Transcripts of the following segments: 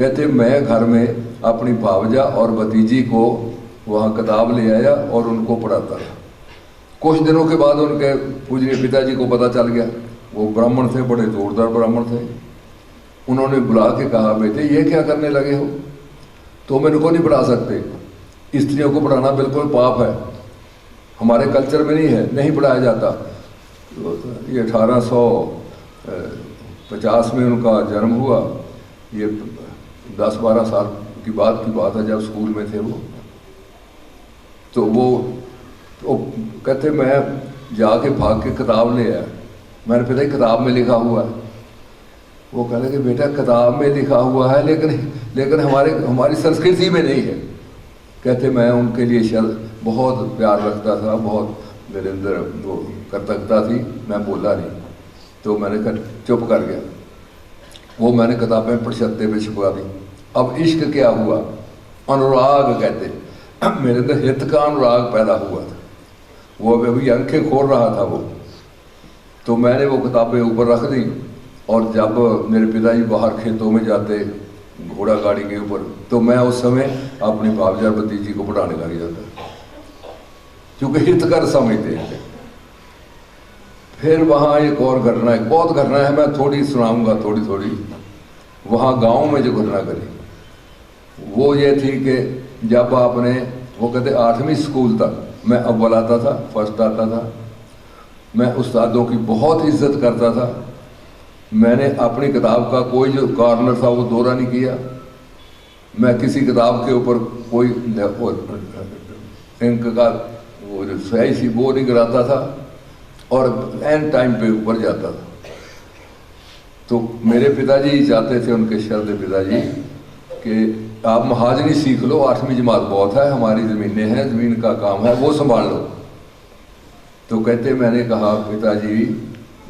कहते मैं घर में अपनी भावजा और भतीजी को वहाँ किताब ले आया और उनको पढ़ाता था। कुछ दिनों के बाद उनके पूजनीय पिताजी को पता चल गया, वो ब्राह्मण थे, बड़े जोरदार ब्राह्मण थे। उन्होंने बुला के कहा, बेटे ये क्या करने लगे हो, तुम इनको नहीं पढ़ा सकते, स्त्रियों को पढ़ाना बिल्कुल पाप है, हमारे कल्चर में नहीं है, नहीं पढ़ाया जाता। ये 1850 में उनका जन्म हुआ, ये 10-12 साल की बात है जब स्कूल में थे वो। तो कहते मैं जाके भाग के किताब ले आया। मैंने पता ही किताब में लिखा हुआ है। वो कह लगे बेटा किताब में लिखा हुआ है लेकिन हमारी संस्कृति में नहीं है। कहते मैं उनके लिए शब्द बहुत प्यार रखता था, बहुत मेरे अंदर वो कृतज्ञता थी, मैं बोला नहीं। तो मैंने कहा चुप कर गया। वो मैंने किताबें पढ़ते पे छुपा दी। अब इश्क क्या हुआ, अनुराग कहते मेरे अंदर हित का अनुराग पैदा हुआ था। वो अभी आंखें खोल रहा था वो, तो मैंने वो किताबें ऊपर रख दी। और जब मेरे पिताजी बाहर खेतों में जाते घोड़ा गाड़ी के ऊपर, तो मैं उस समय अपनी भावजा भतीजी को पढ़ाने लग जाता, क्योंकि हितकर समझते हैं। फिर वहाँ एक और घटना है, बहुत घटना है, मैं थोड़ी सुनाऊंगा थोड़ी। वहाँ गांव में जो घटना करी वो ये थी कि जब आपने, वो कहते 8वीं स्कूल तक मैं अव्वल आता था, फर्स्ट आता था। मैं उस्तादों की बहुत इज्जत करता था। मैंने अपनी किताब का कोई जो कॉर्नर था वो दौरा नहीं किया। मैं किसी किताब के ऊपर कोई इंक का वो जो स्याही सी वो नहीं गिराता था और एंड टाइम पे ऊपर जाता था। तो मेरे पिताजी चाहते थे, उनके शरद पिताजी, कि आप महाजनी सीख लो, 8वीं जमात बहुत है, हमारी ज़मीनें हैं, ज़मीन का काम है, वो संभाल लो। तो कहते मैंने कहा पिताजी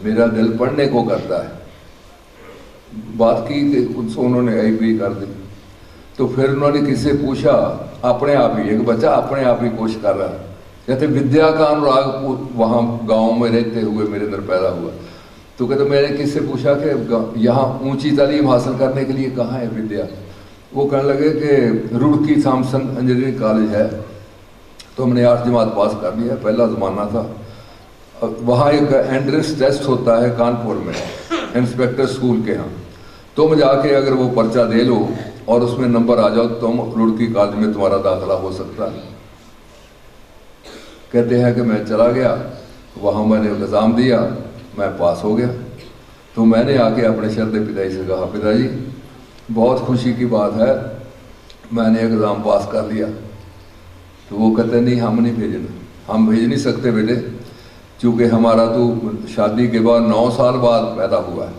मेरा दिल पढ़ने को करता है। बात की कि उन्होंने एग्री कर दी। तो फिर उन्होंने किससे पूछा, अपने आप ही, एक बच्चा अपने आप ही कोशिश कर रहा है। कहते विद्या का अनुराग वहाँ गाँव में रहते हुए मेरे अंदर पैदा हुआ। तो कहते मैंने किससे पूछा कि यहाँ ऊंची तालीम हासिल करने के लिए कहाँ है विद्या। वो कहने लगे कि रुड़की थॉमसन इंजीनियरिंग कॉलेज है। तो हमने 8 जमात पास कर लिया, पहला ज़माना था। वहाँ एक एंट्रेंस टेस्ट होता है कानपुर में, इंस्पेक्टर स्कूल के यहाँ। तुम जाके अगर वो पर्चा दे लो और उसमें नंबर आ जाओ, तुम रुड़की कॉलेज में तुम्हारा दाखिला हो सकता है। कहते हैं कि मैं चला गया वहाँ, मैंने एग्ज़ाम दिया, मैं पास हो गया। तो मैंने आके अपने शरद पिताजी से कहा, पिताजी बहुत खुशी की बात है, मैंने एग्ज़ाम पास कर लिया। तो वो कहते नहीं, हम नहीं भेजना, हम भेज नहीं सकते बेटे, क्योंकि हमारा तो शादी के बाद 9 साल बाद पैदा हुआ है।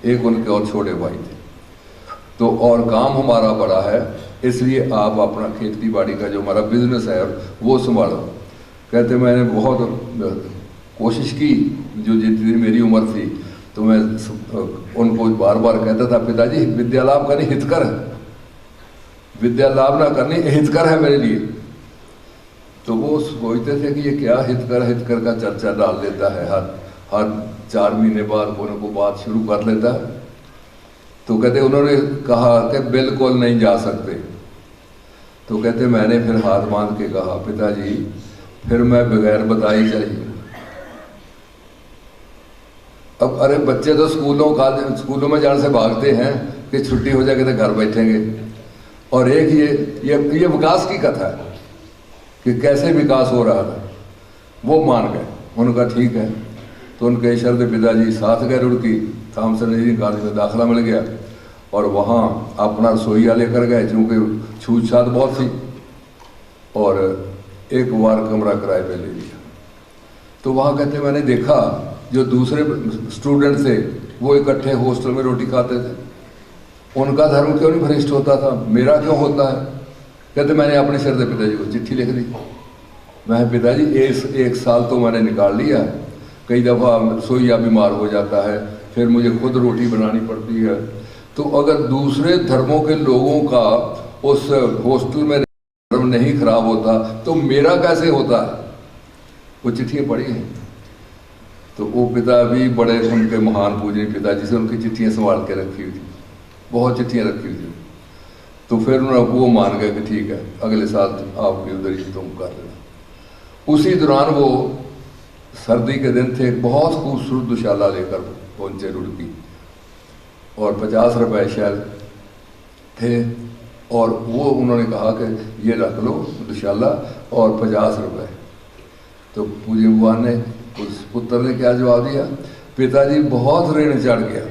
एक उनके और छोटे भाई थे, तो और काम हमारा बड़ा है, इसलिए आप अपना खेती बाड़ी का जो हमारा बिजनेस है वो संभालो। कहते मैंने बहुत कोशिश की, जो जितनी मेरी उम्र थी, तो मैं उनको बार बार कहता था, पिताजी विद्या लाभ करनी हितकर है, विद्या लाभ ना करनी हितकर है मेरे लिए। तो वो सोचते थे कि ये क्या हितकर का चर्चा डाल देता है, हर 4 महीने बाद कोई ना कोई बात शुरू कर लेता है। तो कहते उन्होंने कहा कि बिल्कुल नहीं जा सकते। तो कहते मैंने फिर हाथ बांध के कहा, पिताजी फिर मैं बगैर बताई चली। अब अरे बच्चे तो स्कूलों में जाने से भागते हैं कि छुट्टी हो जाएगी तो घर बैठेंगे। और एक ये विकास की कथा है कि कैसे विकास हो रहा था। वो मान गए, उनका ठीक है। तो उनके शरद पिताजी साथ गए, रुड़की थॉमसन इंजीनियरिंग कॉलेज में दाखिला मिल गया और वहाँ अपना रसोईया लेकर गए, चूँकि छूत छात बहुत थी, और एक बार कमरा किराए पे ले लिया। तो वहाँ कहते मैंने देखा जो दूसरे स्टूडेंट थे वो इकट्ठे हॉस्टल में रोटी खाते थे, उनका धर्म क्यों नहीं भ्रष्ट होता था, मेरा क्यों होता है। कहते मैंने अपने शरद पिताजी को चिट्ठी लिख दी। मैं पिताजी 1 साल तो मैंने निकाल लिया है, कई दफ़ा रसोईया बीमार हो जाता है, फिर मुझे खुद रोटी बनानी पड़ती है। तो अगर दूसरे धर्मों के लोगों का उस हॉस्टल में धर्म नहीं खराब होता तो मेरा कैसे होता है। वो चिट्ठियाँ पढ़ी हैं। तो वो पिता भी बड़े उनके महान पूजनीय पिताजी से उनकी चिट्ठियाँ संभाल के रखी हुई थी। बहुत चिट्ठियाँ रखी थी। तो फिर उन्होंने वो मान गए कि ठीक है अगले साल आपकी उधर ही तुम कर लेना। उसी दौरान वो सर्दी के दिन थे, बहुत खूबसूरत दुशाला लेकर पहुँचे रुड़की, और 50 रुपए शायद थे, और वो उन्होंने कहा कि ये रख लो दुशाला और 50 रुपए। तो पूज्य भगवान ने, उस पुत्र ने क्या जवाब दिया, पिताजी बहुत ऋण चढ़ गया,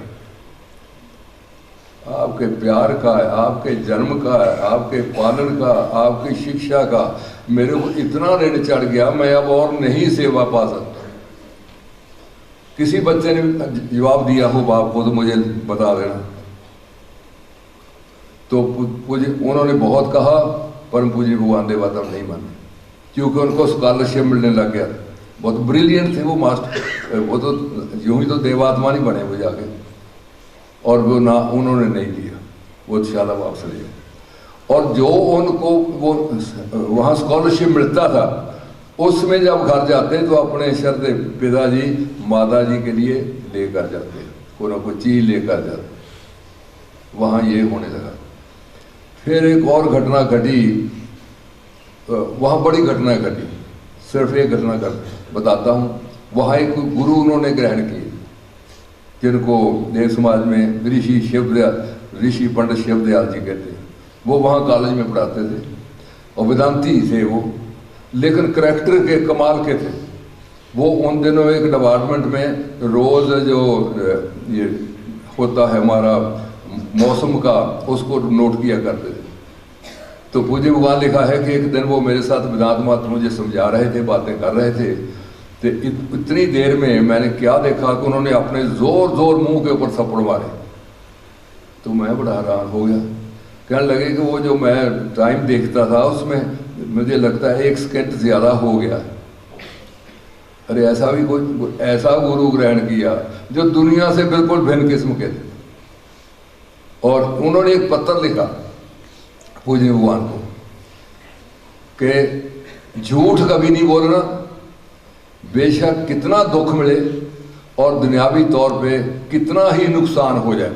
आपके प्यार का है, आपके जन्म का है, आपके पालन का, आपकी शिक्षा का, मेरे को इतना ऋण चढ़ गया मैं अब और नहीं सेवा पा सकता। किसी बच्चे ने जवाब दिया हो बाप को तो मुझे बता देना। तो पूज्य उन्होंने बहुत कहा, परम पूज्य भगवान देवाता नहीं माने, क्योंकि उनको स्कॉलरशिप मिलने लग गया। बहुत ब्रिलियंट थे वो मास्टर, वो तो यूं ही तो देवात्मा नहीं बने वो जाके, और वो ना उन्होंने नहीं दिया, वो शाला वापस ले गए। और जो उनको वो वहाँ स्कॉलरशिप मिलता था, उसमें जब घर जाते तो अपने श्रद्धे पिताजी माता जी के लिए लेकर जाते, कोई ना कोई चीज लेकर जाते। वहाँ ये होने लगा। फिर एक और घटना घटी, वहाँ बड़ी घटना घटी, सिर्फ एक घटना बताता हूँ। वहाँ एक गुरु उन्होंने ग्रहण किए, जिनको देव समाज में ऋषि पंडित शिवदयाल जी कहते हैं। वो वहाँ कॉलेज में पढ़ाते थे और वेदांती थे वो, लेकिन करैक्टर के कमाल के थे। वो उन दिनों एक डिपार्टमेंट में रोज़ जो ये होता है हमारा मौसम का, उसको नोट किया करते थे। तो पूज्य भगवान लिखा है कि एक दिन वो मेरे साथ वेदांत मात्र मुझे समझा रहे थे, बातें कर रहे थे। तो इतनी देर में मैंने क्या देखा कि उन्होंने अपने जोर जोर मुंह के ऊपर थप्पड़ मारे। तो मैं बड़ा हैरान हो गया, कहने लगे कि वो जो मैं टाइम देखता था उसमें मुझे लगता है 1 सेकंड ज़्यादा हो गया। अरे ऐसा भी कोई ऐसा गुरु ग्रहण किया जो दुनिया से बिल्कुल भिन्न किस्म के थे। और उन्होंने एक पत्र लिखा पूज्य भगवान को कि झूठ कभी नहीं बोलना, बेशक कितना दुख मिले और दुनियावी तौर पे कितना ही नुकसान हो जाए।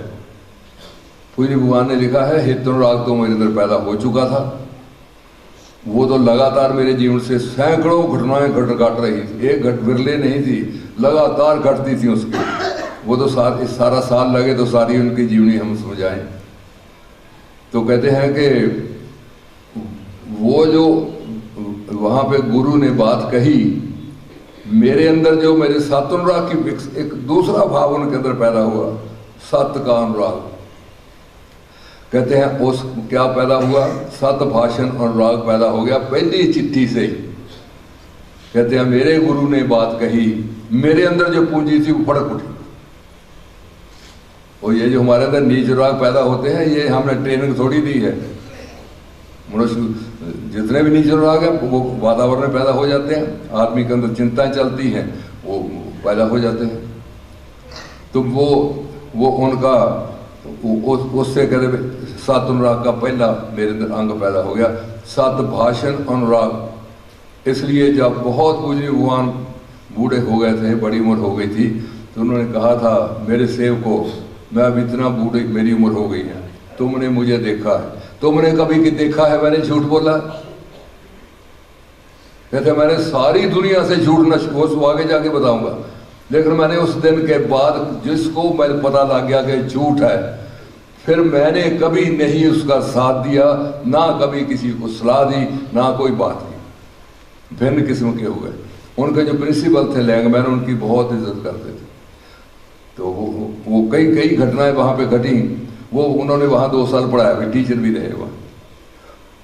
पूज्य भगवान ने लिखा है, हितनुराग तो मेरे अंदर पैदा हो चुका था, वो तो लगातार मेरे जीवन से सैकड़ों घटनाएं घट रही थी, एक विरले नहीं थी, लगातार घटती थी उसकी। वो तो सारा साल लगे तो सारी उनकी जीवनी हम समझाएं। तो कहते हैं कि वो जो वहाँ पे गुरु ने बात कही, मेरे अंदर जो मेरे सत्यानुराग की एक दूसरा भाव उनके अंदर पैदा हुआ, सत्य का अनुराग। कहते हैं उस क्या पैदा हुआ, सत्य भाषण अनुराग पैदा हो गया पहली चिट्ठी से ही। कहते हैं मेरे गुरु ने बात कही, मेरे अंदर जो पूंजी थी वो फड़क उठी। और ये जो हमारे अंदर नीच अनुराग पैदा होते हैं, ये हमने ट्रेनिंग थोड़ी दी है। मनुष्य जितने भी नीच अनुराग है वो वातावरण में पैदा हो जाते हैं, आदमी के अंदर चिंताएं चलती हैं, वो पैदा हो जाते हैं। तो वो उनका उससे कहते सत्य अनुराग का पहला मेरे अंदर अंग पैदा हो गया, सत्य भाषण अनुराग। इसलिए जब बहुत पूज्य भगवान बूढ़े हो गए थे, बड़ी उम्र हो गई थी, तो उन्होंने कहा था मेरे सेव को, मैं अब इतना बूढ़े मेरी उम्र हो गई है, तुमने मुझे देखा है, तुमने कभी देखा है मैंने झूठ बोला? कहते मैंने सारी दुनिया से झूठ न वो आगे जाके बताऊंगा, लेकिन मैंने उस दिन के बाद जिसको मैं पता लग गया कि झूठ है, फिर मैंने कभी नहीं उसका साथ दिया, ना कभी किसी को सलाह दी, ना कोई बात की। भिन्न किस्म के हो गए। उनके जो प्रिंसिपल थे लैंगमैन, उनकी बहुत इज्जत करते थे। तो वो कई घटनाएं वहाँ पे घटी। वो उन्होंने वहाँ 2 साल पढ़ाया, फिर टीचर भी रहे वहाँ।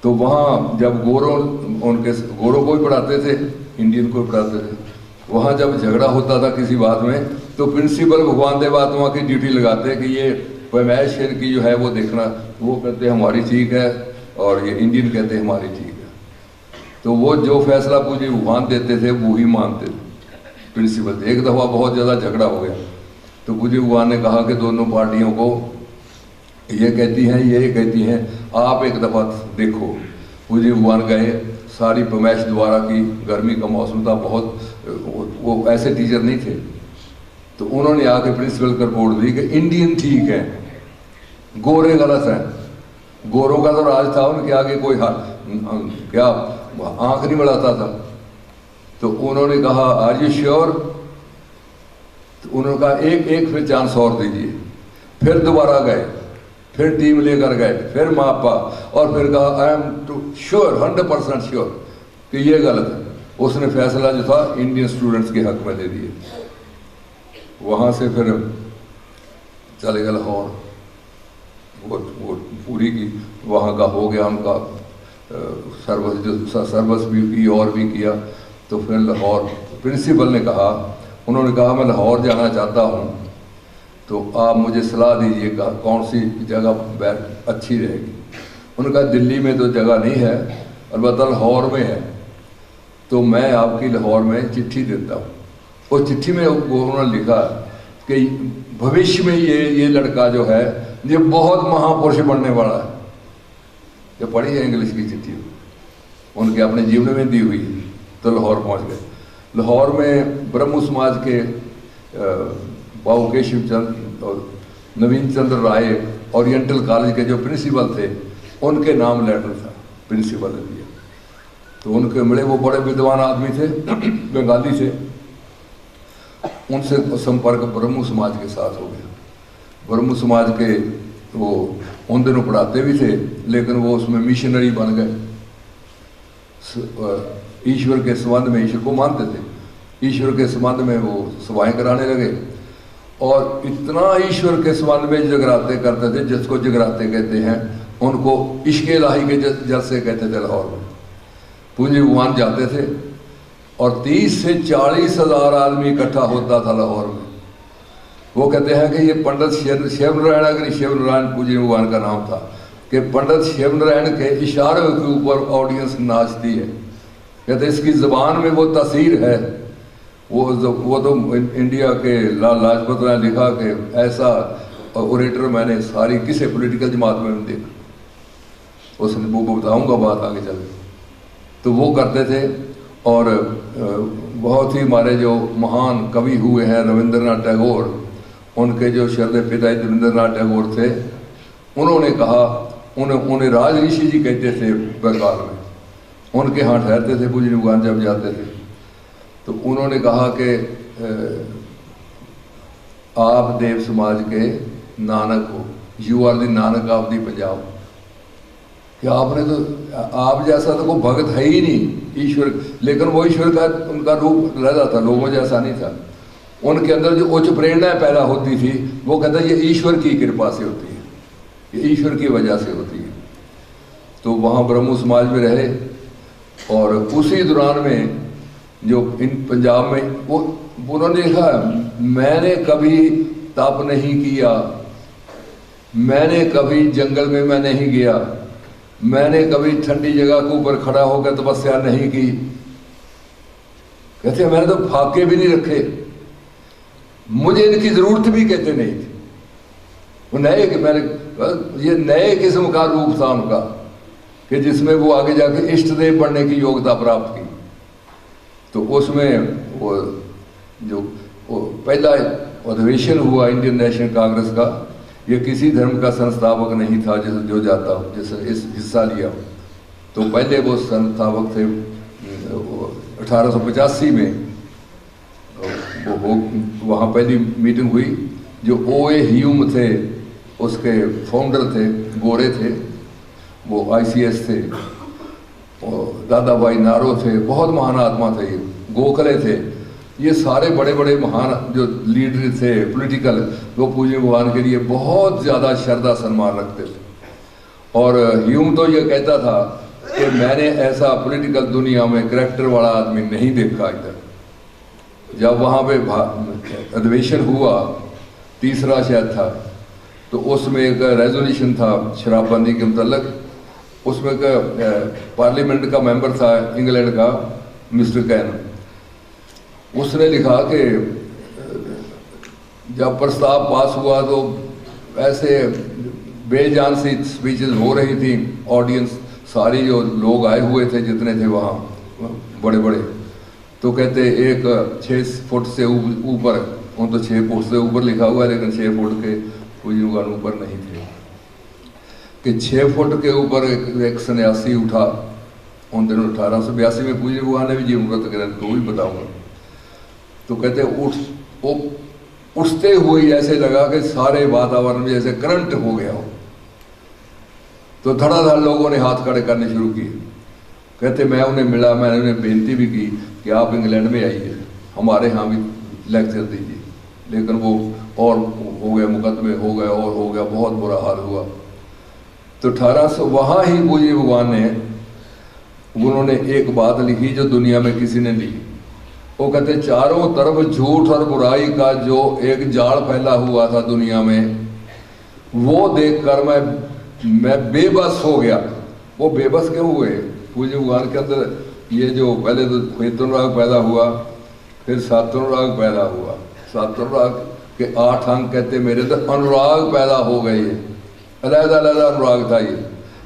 तो वहाँ जब गोरों को भी पढ़ाते थे, इंडियन को भी पढ़ाते थे। वहाँ जब झगड़ा होता था किसी बात में, तो प्रिंसिपल भगवान देवात्मा की ड्यूटी लगाते कि ये पैमाइश की जो है वो देखना। वो कहते हमारी ठीक है, और ये इंडियन कहते हमारी ठीक है। तो वो जो फैसला पूज्य भगवान देते थे वो ही मानते थे प्रिंसिपल। एक दफ़ा बहुत ज़्यादा झगड़ा हो गया, तो पूज्य भगवान ने कहा कि दोनों पार्टियों को, ये कहती हैं आप एक दफ़ा देखो। पूज्य भगवान गए, सारी पैमाइश दोबारा की, गर्मी का मौसम था बहुत, वो ऐसे टीचर नहीं थे। तो उन्होंने आके प्रिंसिपल को रिपोर्ट दी कि इंडियन ठीक है, गोरे गलत हैं, गोरों का तो राज था, उनके आगे कोई क्या आंख नहीं बढ़ाता था। तो उन्होंने कहा आर यू श्योर? तो उन्होंने कहा एक फिर चांस और दीजिए। फिर दोबारा गए, फिर टीम लेकर गए, फिर मापा और फिर कहा I am too sure 100% sure कि ये गलत है। उसने फैसला जो था इंडियन स्टूडेंट्स के हक में दे दिए। वहाँ से फिर चले गए लाहौर, वो पूरी की वहाँ का हो गया उनका सर्विस भी की और भी किया। तो फिर लाहौर प्रिंसिपल ने कहा, उन्होंने कहा मैं लाहौर जाना चाहता हूँ, तो आप मुझे सलाह दीजिएगा कौन सी जगह अच्छी रहेगी। उन्होंने कहा दिल्ली में तो जगह नहीं है, अलबत्ता लाहौर में है, तो मैं आपकी लाहौर में चिट्ठी देता हूँ। उस चिट्ठी में उन्होंने लिखा कि भविष्य में ये लड़का जो है ये बहुत महापुरुष बनने वाला है। ये पढ़ी है इंग्लिश की चिट्ठी, उनके अपने जीवन में दी हुई। तो लाहौर पहुँच गए। लाहौर में ब्रह्म समाज के बाबू केशव चंद और नवीन चंद्र राय ओरिएंटल कॉलेज के जो प्रिंसिपल थे, उनके नाम लेटर था, प्रिंसिपल ने दिया। तो उनके मिले, वो बड़े विद्वान आदमी थे, बंगाली थे। उनसे संपर्क ब्रह्म समाज के साथ हो गया। ब्रह्म समाज के वो उन दिनों पढ़ाते भी थे, लेकिन वो उसमें मिशनरी बन गए। ईश्वर के संबंध में, ईश्वर को मानते थे, ईश्वर के संबंध में वो सभाएं कराने लगे और इतना ईश्वर के संबंध में जगराते करते थे, जिसको जगराते कहते हैं, उनको इश्क इलाही के जलसे कहते थे। लाहौर में पूंजी भगवान जाते थे और 30 से 40 हज़ार आदमी इकट्ठा होता था लाहौर में। वो कहते हैं कि ये पंडित शिव नारायण, अगर शिव नारायण पूंजी भगवान का नाम था, कि पंडित शिव नारायण के इशारों के ऊपर ऑडियंस नाचती है। कहते इसकी ज़बान में वो तासीर है। वो तो इंडिया के लाल लाजपत राय ने लिखा कि ऐसा ओरेटर मैंने सारी किसी पॉलिटिकल जमात में नहीं देखा। उसने वो बताऊँगा बात आगे चल। तो वो करते थे। और बहुत ही हमारे जो महान कवि हुए हैं रविंद्रनाथ टैगोर, उनके जो शरद पिता रविंद्रनाथ टैगोर थे, उन्होंने कहा, उन्हें राज ऋषि जी कहते थे बंगाल में, उनके यहाँ ठहरते थे पूज्य भगवान जब जाते थे। तो उन्होंने कहा कि आप देव समाज के नानक हो, you are the Nanak of the Punjab. कि आपने तो, आप जैसा तो कोई भगत है ही नहीं ईश्वर, लेकिन वो ईश्वर का उनका रूप रहता था, लोगों जैसा नहीं था। उनके अंदर जो उच्च प्रेरणा पैदा होती थी, वो कहता है ये ईश्वर की कृपा से होती है, ये ईश्वर की वजह से होती है। तो वहाँ ब्रह्म समाज में रहे और उसी दौरान में जो इन पंजाब में वो उन्होंने लिखा, मैंने कभी तप नहीं किया, मैंने कभी जंगल में मैं नहीं गया, मैंने कभी ठंडी जगह के ऊपर खड़ा होकर तपस्या नहीं की। कहते मैंने तो फाके भी नहीं रखे, मुझे इनकी जरूरत भी कहते नहीं थी। वो नए, मैंने ये नए किस्म का रूप था उनका कि जिसमें वो आगे जाके इष्ट देव बनने की योग्यता प्राप्त की। तो उसमें वो जो वो पहला अधिवेशन हुआ इंडियन नेशनल कांग्रेस का, ये किसी धर्म का संस्थापक नहीं था जो जाता हो, जिसने इस हिस्सा लिया। तो पहले वो संस्थापक थे 1885 में वो वहाँ पहली मीटिंग हुई। जो ओए ह्यूम थे उसके फाउंडर थे, गोरे थे, वो ICS थे, और दादा भाई नारो थे, बहुत महान आत्मा थे, गोखले थे, ये सारे बड़े बड़े महान जो लीडर थे पॉलिटिकल, वो पूज्य भगवान के लिए बहुत ज़्यादा श्रद्धा सम्मान रखते थे। और ह्यूम तो ये कहता था कि मैंने ऐसा पॉलिटिकल दुनिया में करैक्टर वाला आदमी नहीं देखा इधर। जब वहाँ पे अधिवेशन हुआ, तीसरा शायद था, तो उसमें एक रेजोल्यूशन था शराबबंदी के मतलब। उसमें पार्लियामेंट का मेंबर था इंग्लैंड का मिस्टर कैन, उसने लिखा कि जब प्रस्ताव पास हुआ तो ऐसे बेजान सी स्पीचेस हो रही थी, ऑडियंस सारी जो लोग आए हुए थे जितने थे वहाँ बड़े बड़े, तो कहते एक 6 फुट से ऊपर, उन तो 6 फुट से ऊपर लिखा हुआ है लेकिन 6 फुट के कोई ऊपर नहीं थे। कि 6 फुट के ऊपर एक सन्यासी उठा उन दिनों 1882 में। पूज्य भगवान ने भी जीवन व्रत ग्रंथ को भी बताऊंगा। तो कहते उठते हुए ऐसे लगा कि सारे वातावरण में जैसे करंट हो गया हो। तो धड़ाधड़ लोगों ने हाथ खड़े करने शुरू किए। कहते मैं उन्हें मिला, मैंने उन्हें बेनती भी की कि आप इंग्लैंड में आइए, हमारे यहाँ भी लेक्चर दीजिए। लेकिन वो और हो गया, मुकदमे हो गए और हो गया, बहुत बुरा हाल हुआ। तो 1800 वहाँ ही पूज्य भगवान ने उन्होंने एक बात लिखी जो दुनिया में किसी ने नहीं। वो कहते चारों तरफ झूठ और बुराई का जो एक जाल फैला हुआ था दुनिया में, वो देखकर मैं बेबस हो गया। वो बेबस क्यों हुए? पूज्य भगवान के अंदर ये जो पहले तो वेतन राग पैदा हुआ, फिर सातन राग पैदा हुआ। सातन राग के 8 अंग कहते मेरे अंदर अनुराग पैदा हो गए। अलग अलग अनुराग था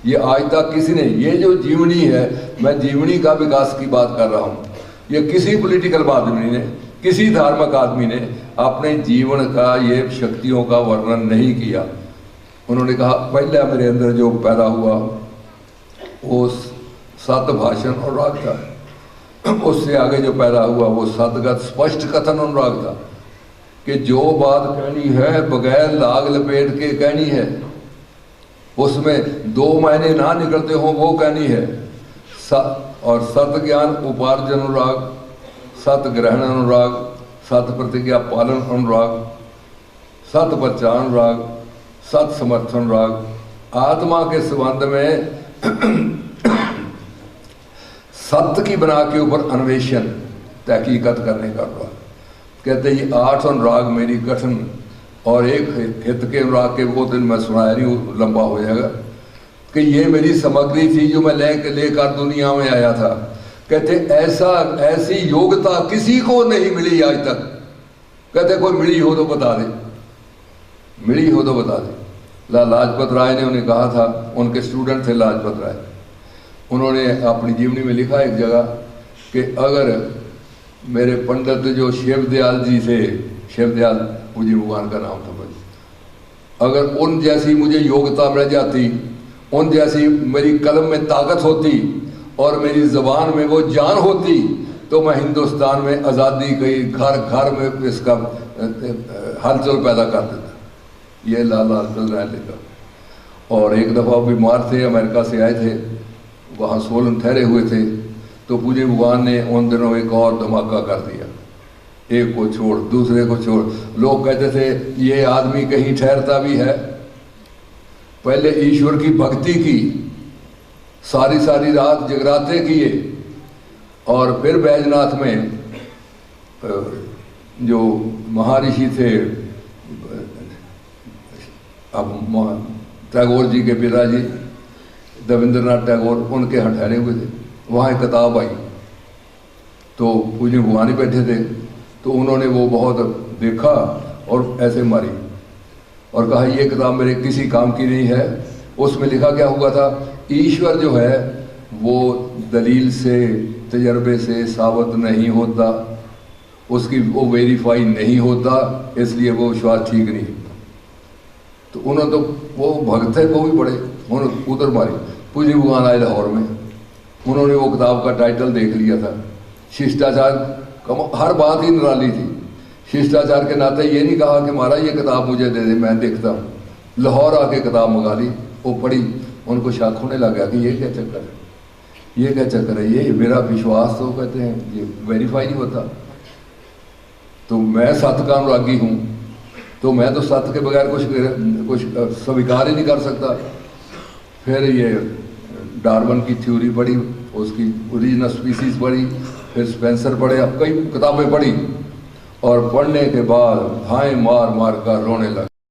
ये आज तक किसी ने, ये जो जीवनी है, मैं जीवनी का विकास की बात कर रहा हूँ। ये किसी पॉलिटिकल आदमी ने, किसी धार्मिक आदमी ने अपने जीवन का ये शक्तियों का वर्णन नहीं किया। उन्होंने कहा पहले मेरे अंदर जो पैदा हुआ वो सत भाषण और राग था। उससे आगे जो पैदा हुआ वो सतगत स्पष्ट कथन अनुराग था कि जो बात कहनी है बगैर लाग लपेट के कहनी है, उसमें 2 महीने ना निकलते हो वो कहनी है। और सत ज्ञान उपार्जन अनुराग, सत ग्रहण अनुराग, सत प्रतिज्ञा पालन अनुराग, सत प्रचार अनुराग, सत समर्थन अनुराग। आत्मा के संबंध में सत्य की बना के ऊपर अन्वेषण तहकीकत करने का अनुराग। कहते ये 8 अनुराग मेरी कठिन और एक हित के अनुराग के वो दिन मैं सुनाया नहीं, लंबा हो जाएगा, कि ये मेरी सामग्री थी जो मैं लेकर दुनिया में आया था। कहते ऐसी योग्यता किसी को नहीं मिली आज तक। कहते कोई मिली हो तो बता दे, मिली हो तो बता दे। लाजपत राय ने उन्हें कहा था, उनके स्टूडेंट थे लाजपत राय, उन्होंने अपनी जीवनी में लिखा एक जगह कि अगर मेरे पंडित जो शिवदयाल जी थे, शिवदयाल पूज्य भगवान का नाम था भाई, अगर उन जैसी मुझे योग्यता मिल जाती, उन जैसी मेरी कलम में ताकत होती और मेरी ज़बान में वो जान होती, तो मैं हिंदुस्तान में आज़ादी कई घर घर में इसका हलचल पैदा कर देता। ये लाजपत राय लिखा। और एक दफ़ा बीमार थे, अमेरिका से आए थे, वहाँ सोलन ठहरे हुए थे। तो पूज्य भगवान ने उन दिनों एक और धमाका कर दिया, एक को छोड़ दूसरे को छोड़। लोग कहते थे ये आदमी कहीं ठहरता भी है। पहले ईश्वर की भक्ति की, सारी सारी रात जगराते किए, और फिर बैजनाथ में जो महर्षि थे, अब टैगोर जी के पिताजी देवेंद्रनाथ टैगोर, उनके यहाँ ठहरे हुए थे। वहाँ एक किताब आई तो पूज्य भगवान ही बैठे थे, तो उन्होंने वो बहुत देखा और ऐसे मारी और कहा ये किताब मेरे किसी काम की नहीं है। उसमें लिखा क्या हुआ था, ईश्वर जो है वो दलील से, तजर्बे से साबित नहीं होता, उसकी वो वेरीफाई नहीं होता, इसलिए वो विश्वास ठीक नहीं। तो उन्होंने तो वो भक्त है वो भी बड़े, उन्होंने उधर मारी। पूज्य भगवान आए लाहौर में, उन्होंने वो किताब का टाइटल देख लिया था, शिष्टाचार। हर बात ही निराली थी। शिष्टाचार के नाते ये नहीं कहा कि महाराज ये किताब मुझे दे दे मैं देखता हूँ। लाहौर आके किताब मंगा ली, वो पढ़ी, उनको शक होने लगा कि ये क्या चक्कर है, ये क्या चक्कर है, ये मेरा विश्वास तो कहते हैं ये वेरीफाई नहीं होता। तो मैं सत्य का अनुरागी हूँ, तो मैं तो सत्य के बगैर कुछ स्वीकार ही नहीं कर सकता। फिर ये डार्विन की थ्योरी पढ़ी, उसकी ओरिजिनल स्पीसीज पढ़ी, फिर स्पेंसर पढ़े, अब कई किताबें पढ़ी, और पढ़ने के बाद भाएं मार मार कर रोने लगा।